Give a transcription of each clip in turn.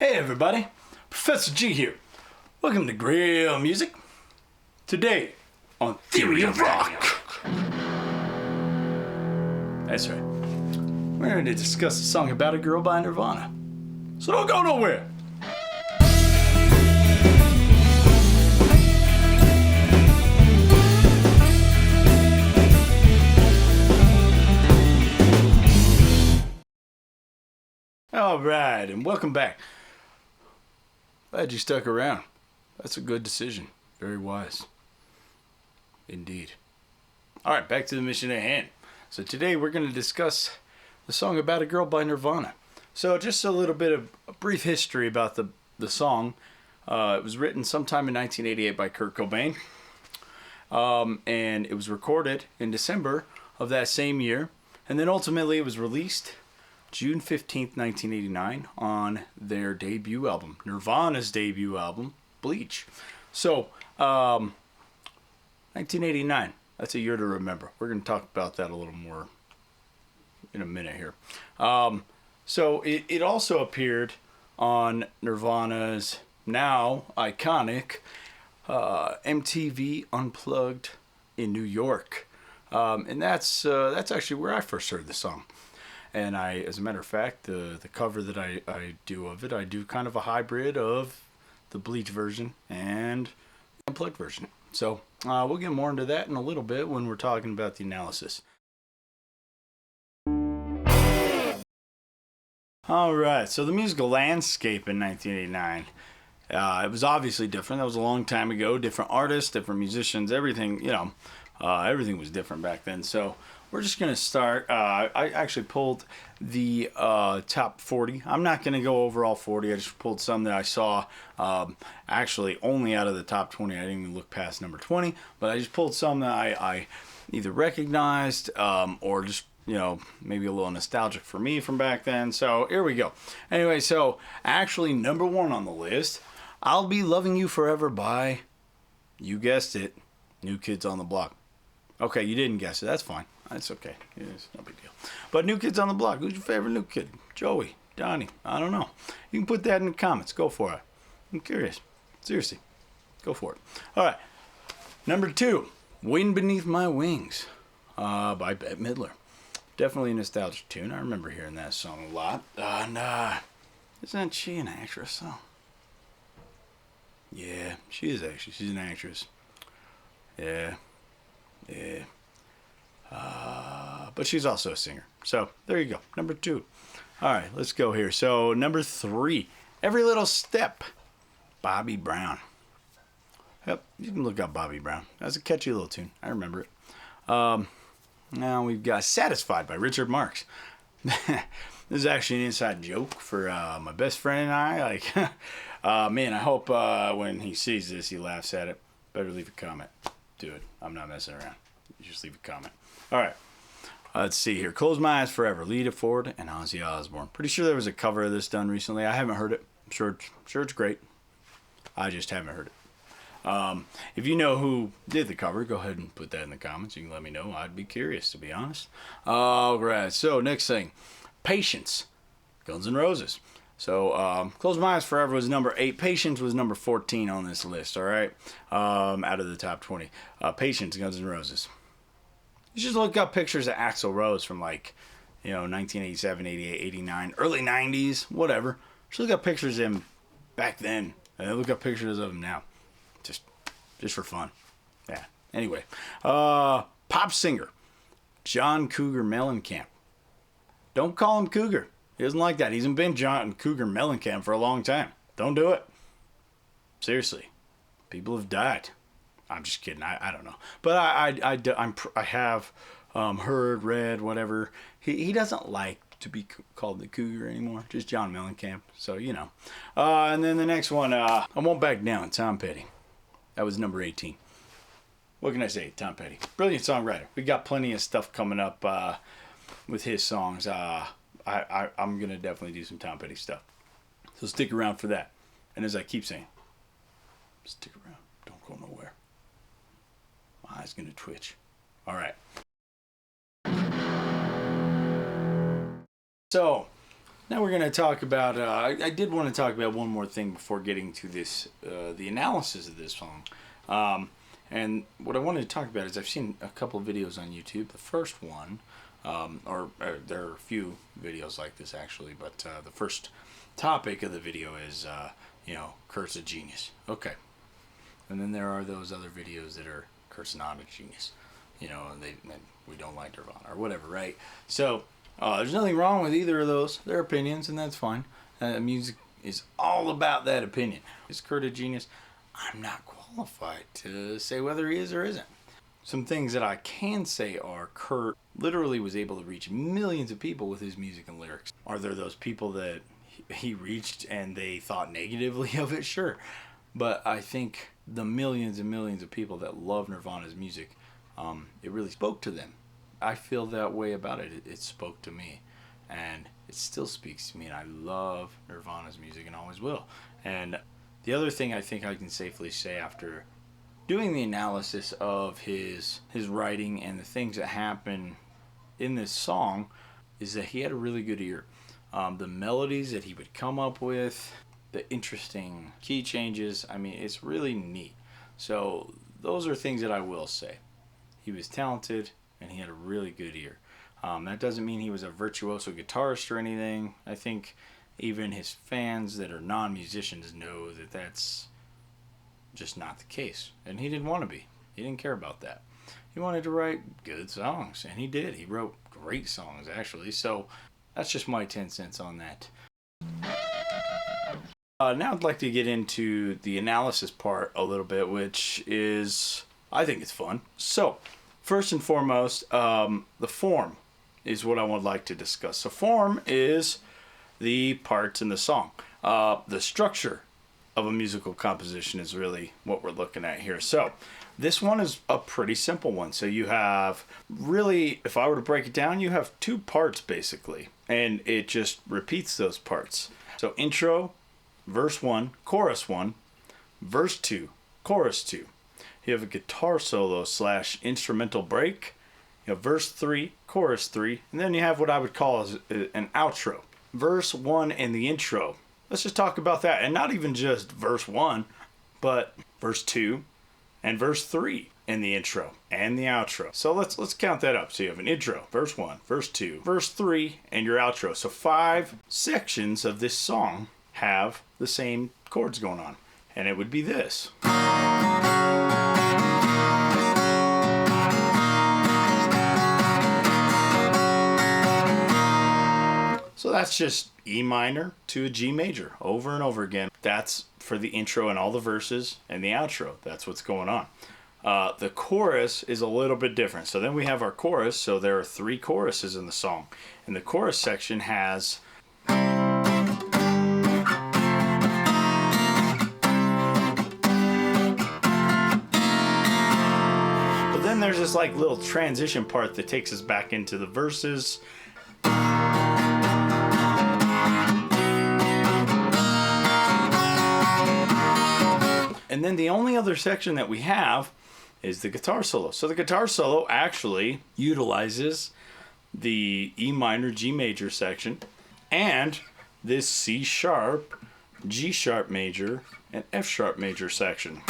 Hey everybody, Professor G here. Welcome to Grill Music. Today on Theory of Rock. That's right. We're going to discuss a song about a girl by Nirvana. So don't go nowhere. Alright, and welcome back. Glad you stuck around. That's a good decision. Very wise. Indeed. Alright, back to the mission at hand. So today we're going to discuss the song About a Girl by Nirvana. So just a little bit of a brief history about the song. It was written sometime in 1988 by Kurt Cobain. And it was recorded in December of that same year. And then ultimately it was released June 15th, 1989 on their debut album, Nirvana's debut album, Bleach. So, 1989, that's a year to remember. We're going to talk about that a little more in a minute here. So it also appeared on Nirvana's now iconic MTV Unplugged in New York. And that's actually where I first heard the song. And as a matter of fact, the cover that I do of it, I do kind of a hybrid of the Bleach version and the Unplugged version. So we'll get more into that in a little bit when we're talking about the analysis. Alright, so the musical landscape in 1989, it was obviously different. That was a long time ago. Different artists, different musicians, everything, everything was different back then. So we're just going to start. I actually pulled the top 40. I'm not going to go over all 40. I just pulled some that I saw actually only out of the top 20. I didn't even look past number 20. But I just pulled some that I either recognized or just, maybe a little nostalgic for me from back then. So here we go. Anyway, so actually number 1 on the list, I'll Be Loving You Forever by, you guessed it, New Kids on the Block. Okay, you didn't guess it. That's fine. That's okay. It's no big deal. But New Kids on the Block. Who's your favorite new kid? Joey? Donnie? I don't know. You can put that in the comments. Go for it. I'm curious. Seriously. Go for it. All right. Number 2. Wind Beneath My Wings by Bette Midler. Definitely a nostalgic tune. I remember hearing that song a lot. And isn't she an actress, though? Yeah, she is actually. She's an actress. Yeah. But she's also a singer. So there you go. Number 2. All right, let's go here. So number 3, Every Little Step, Bobby Brown. Yep, you can look up Bobby Brown. That's a catchy little tune. I remember it. Now we've got Satisfied by Richard Marx. This is actually an inside joke for my best friend and I. Man, I hope when he sees this, he laughs at it. Better leave a comment. Do it. I'm not messing around. You just leave a comment. All right. Let's see here. Close My Eyes Forever. Lita Ford and Ozzy Osbourne. Pretty sure there was a cover of this done recently. I haven't heard it. I'm sure it's great. I just haven't heard it. If you know who did the cover, go ahead and put that in the comments. You can let me know. I'd be curious, to be honest. All right. So next thing. Patience. Guns N' Roses. So, Close My Eyes Forever was number 8. Patience was number 14 on this list, all right? Out of the top 20. Patience, Guns N' Roses. You should look up pictures of Axl Rose from 1987, 88, 89, early 90s, whatever. Just look up pictures of him back then, and then look up pictures of him now. Just for fun. Yeah. Anyway. Pop singer. John Cougar Mellencamp. Don't call him Cougar. He doesn't like that. He's been John Cougar Mellencamp for a long time. Don't do it. Seriously. People have died. I'm just kidding. I don't know. But I have heard, read, whatever. He doesn't like to be called the Cougar anymore. Just John Mellencamp. So, and then the next one, I Won't Back Down, Tom Petty. That was number 18. What can I say? Tom Petty. Brilliant songwriter. We got plenty of stuff coming up with his songs. I'm going to definitely do some Tom Petty stuff. So stick around for that. And as I keep saying, stick around. Don't go nowhere. My eye's going to twitch. All right. So, Now we're going to talk about, I did want to talk about one more thing before getting to this, the analysis of this song. And what I wanted to talk about is I've seen a couple of videos on YouTube. The first one, there are a few videos like this actually, but the first topic of the video is, Kurt's a genius. Okay. And then there are those other videos that are Kurt's not a genius. And we don't like Nirvana or whatever, right? So, there's nothing wrong with either of those. They're opinions, and that's fine. Music is all about that opinion. Is Kurt a genius? I'm not qualified to say whether he is or isn't. Some things that I can say are Kurt literally was able to reach millions of people with his music and lyrics. Are there those people that he reached and they thought negatively of it? Sure. But I think the millions and millions of people that love Nirvana's music, it really spoke to them. I feel that way about it. It spoke to me, and it still speaks to me, and I love Nirvana's music and always will. And the other thing I think I can safely say after doing the analysis of his writing and the things that happen in this song is that he had a really good ear. The melodies that he would come up with, the interesting key changes, it's really neat. So those are things that I will say. He was talented, and he had a really good ear. That doesn't mean he was a virtuoso guitarist or anything. I think even his fans that are non-musicians know that that's just not the case. And he didn't want to be. He didn't care about that. He wanted to write good songs, and he did. He wrote great songs, actually. So that's just my 10 cents on that. Now I'd like to get into the analysis part a little bit, which is, I think it's fun. So, first and foremost, the form is what I would like to discuss. So form is the parts in the song. The structure of a musical composition is really what we're looking at here. So this one is a pretty simple one. So you have really, if I were to break it down, you have two parts basically, and it just repeats those parts. So intro, verse 1, chorus 1, verse 2, chorus 2. You have a guitar solo / instrumental break. You have verse 3, chorus 3, and then you have what I would call as an outro. Verse 1 and the intro. Let's just talk about that, and not even just verse 1, but verse 2 and verse 3 in the intro and the outro. So let's count that up. So you have an intro, verse 1, verse 2, verse 3, and your outro. So 5 sections of this song have the same chords going on, and it would be this. So that's just E minor to a G major over and over again. That's for the intro and all the verses, and the outro. That's what's going on. The chorus is a little bit different. So then we have our chorus. So there are 3 choruses in the song. And the chorus section has... But then there's this like little transition part that takes us back into the verses. And then the only other section that we have is the guitar solo. So the guitar solo actually utilizes the E minor, G major section and this C sharp, G sharp major, and F sharp major section.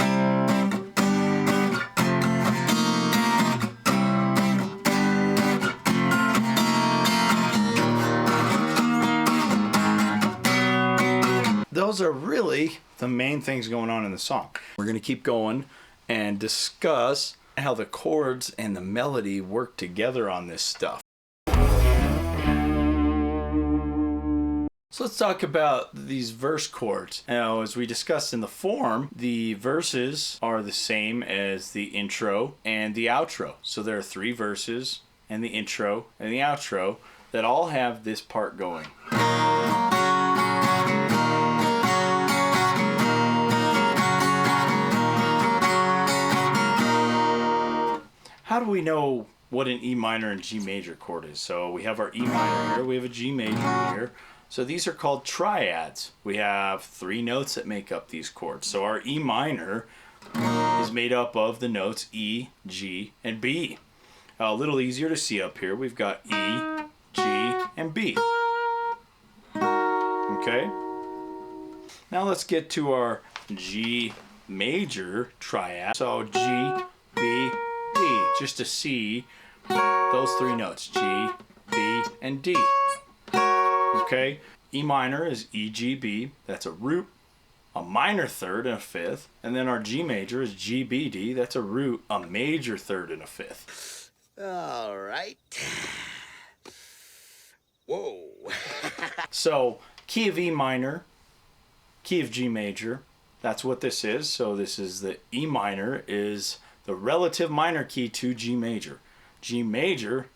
Those are really the main things going on in the song. We're going to keep going and discuss how the chords and the melody work together on this stuff. So let's talk about these verse chords. Now, as we discussed in the form, the verses are the same as the intro and the outro. So there are 3 verses and the intro and the outro that all have this part going. How do we know what an E minor and G major chord is? So we have our E minor here, we have a G major here. So these are called triads. We have 3 notes that make up these chords. So our E minor is made up of the notes E, G, and B. A little easier to see up here. We've got E, G, and B. Okay. Now let's get to our G major triad. So G, B, D, just to see those three notes, G, B, and D. Okay, E minor is E, G, B, that's a root, a minor third and a fifth, and then our G major is G, B, D, that's a root, a major third and a fifth. All right. Whoa. So key of E minor, key of G major, that's what this is. So this is the E minor is the relative minor key to G major. G major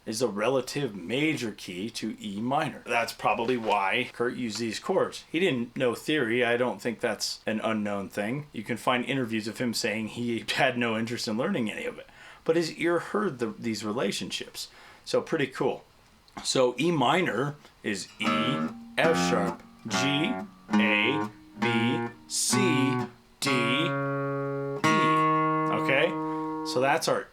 is a relative major key to E minor. That's probably why Kurt used these chords. He didn't know theory. I don't think that's an unknown thing. You can find interviews of him saying he had no interest in learning any of it. But his ear heard these relationships. So pretty cool. So E minor is E, F sharp, G, A, B, C, D, E. Okay? So that's our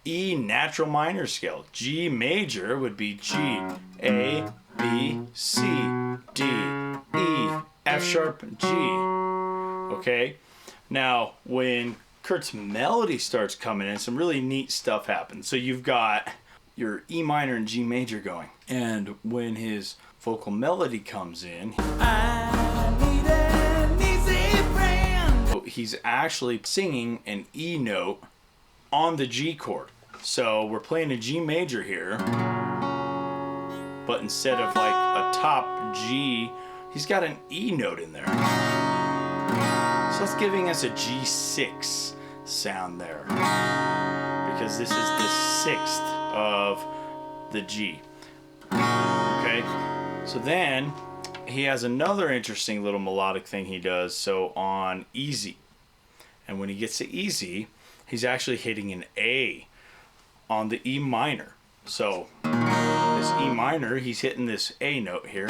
E natural minor scale. G major would be G, A, B, C, D, E, F sharp, G. Okay? Now, when Kurt's melody starts coming in, some really neat stuff happens. So you've got your E minor and G major going. And when his vocal melody comes in, I need an easy friend. He's actually singing an E note on the G chord. So we're playing a G major here, but instead of like a top G, he's got an E note in there. So it's giving us a G6 sound there, because this is the sixth of the G. Okay, so then he has another interesting little melodic thing he does. So on easy, and when he gets to easy, he's actually hitting an A on the E minor. So this E minor, he's hitting this A note here.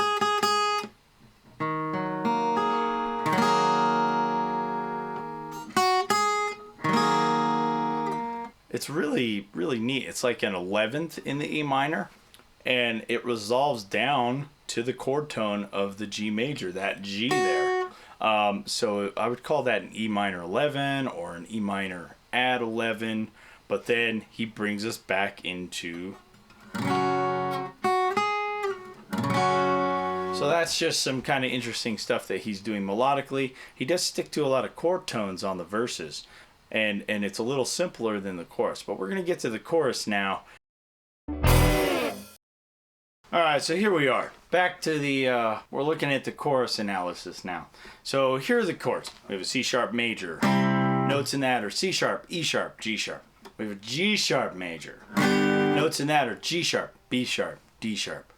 It's really, really neat. It's like an 11th in the E minor, and it resolves down to the chord tone of the G major, that G there. So I would call that an E minor 11 or an E minor add 11, but then he brings us back into. So that's just some kind of interesting stuff that he's doing melodically. He does stick to a lot of chord tones on the verses, and it's a little simpler than the chorus, but we're going to get to the chorus now. All right, so here we are. Back to the, we're looking at the chorus analysis now. So here are the chords. We have a C sharp major. Notes in that are C sharp, E sharp, G sharp. We have a G sharp major. Notes in that are G sharp, B sharp, D sharp.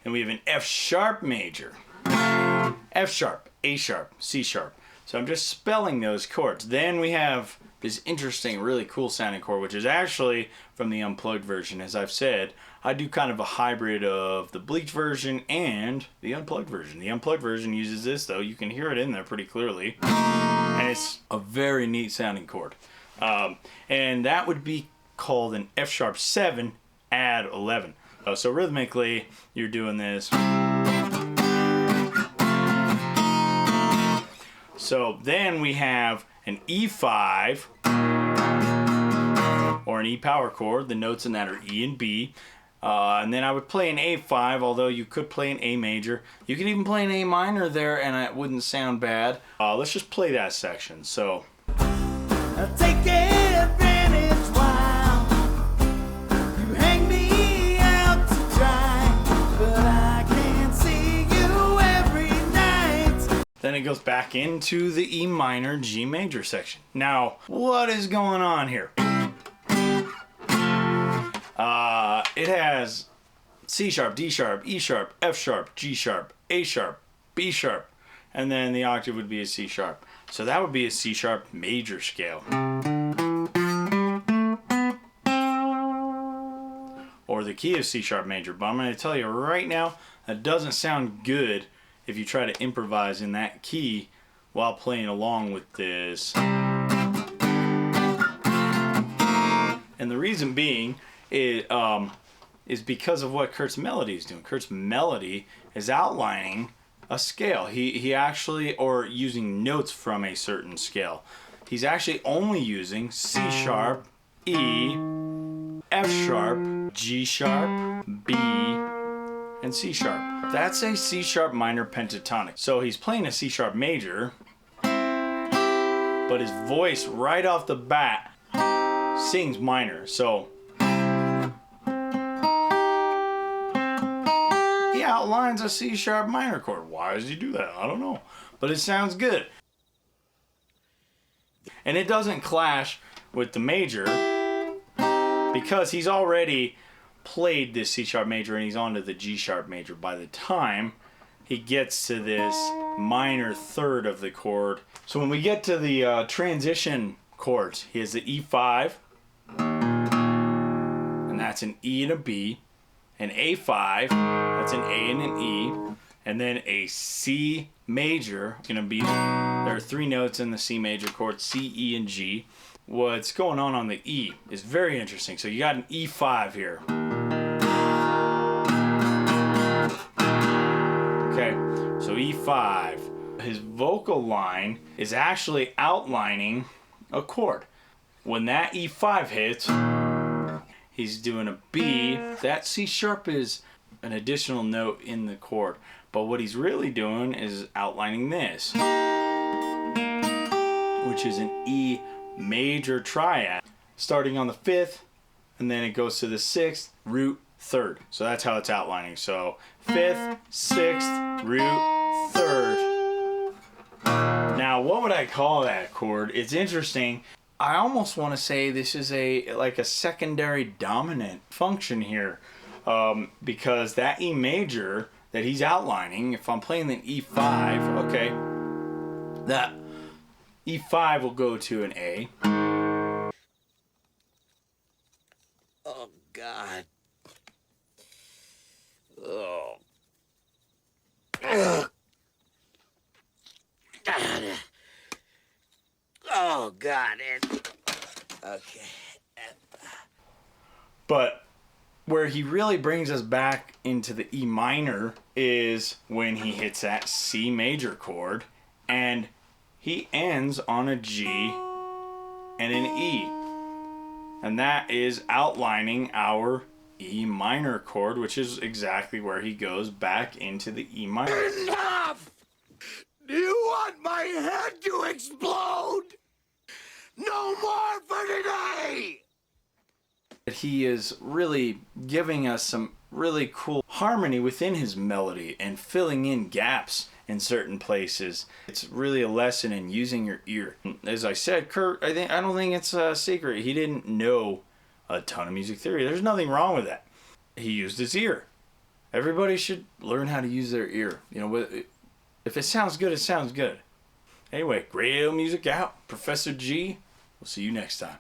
And we have an F sharp major. F sharp, A sharp, C sharp. So I'm just spelling those chords. Then we have this interesting, really cool sounding chord, which is actually from the unplugged version. As I've said, I do kind of a hybrid of the Bleach version and the unplugged version. The unplugged version uses this, though. You can hear it in there pretty clearly. And it's a very neat sounding chord. And that would be called an F sharp 7 add 11. So rhythmically, you're doing this. So then we have an E5 or an E power chord. The notes in that are E and B. And then I would play an A5, although you could play an A major. You could even play an A minor there, and it wouldn't sound bad. Let's just play that section. So. Take advantage while you hang me out to dry, but I can't see you every night. Then it goes back into the E minor G major section. Now, what is going on here? It has C sharp, D sharp, E sharp, F sharp, G sharp, A sharp, B sharp, and then the octave would be a C sharp. So that would be a C sharp major scale. Or the key of C sharp major. But I'm going to tell you right now, that doesn't sound good if you try to improvise in that key while playing along with this. And the reason being is because of what Kurt's melody is doing. Kurt's melody is outlining a scale. He actually, or using notes from a certain scale. He's actually only using C sharp, E, F sharp, G sharp, B, and C sharp. That's a C sharp minor pentatonic. So he's playing a C sharp major, but his voice right off the bat sings minor. So he outlines a C sharp minor chord. Why does he do that? I don't know. But it sounds good. And it doesn't clash with the major because he's already played this C sharp major and he's on to the G sharp major by the time he gets to this minor third of the chord. So when we get to the transition chords, he has the E5, and that's an E and a B, an A5, that's an A and an E, and then a C major. It's gonna be, there are 3 notes in the C major chord, C, E, and G. What's going on the E is very interesting. So you got an E5 here. Okay, so E5. His vocal line is actually outlining a chord. When that E5 hits, he's doing a B. That C sharp is an additional note in the chord. But what he's really doing is outlining this, which is an E major triad, starting on the 5th, and then it goes to the 6th, root, 3rd. So that's how it's outlining. So 5th, 6th, root, 3rd. Now, what would I call that chord? It's interesting. I almost want to say this is like a secondary dominant function here, because that E major that he's outlining, if I'm playing the E5, okay, that E5 will go to an A. Oh, God. Oh. Ugh. Oh, God. Okay. But where he really brings us back into the E minor is when he hits that C major chord and he ends on a G and an E. And that is outlining our E minor chord, which is exactly where he goes back into the E minor. Enough! Do you want my head to explode? No more for today! He is really giving us some really cool harmony within his melody and filling in gaps in certain places. It's really a lesson in using your ear. As I said, Kurt, I don't think it's a secret. He didn't know a ton of music theory. There's nothing wrong with that. He used his ear. Everybody should learn how to use their ear. You know, if it sounds good, it sounds good. Anyway, Grail Music out. Professor G. We'll see you next time.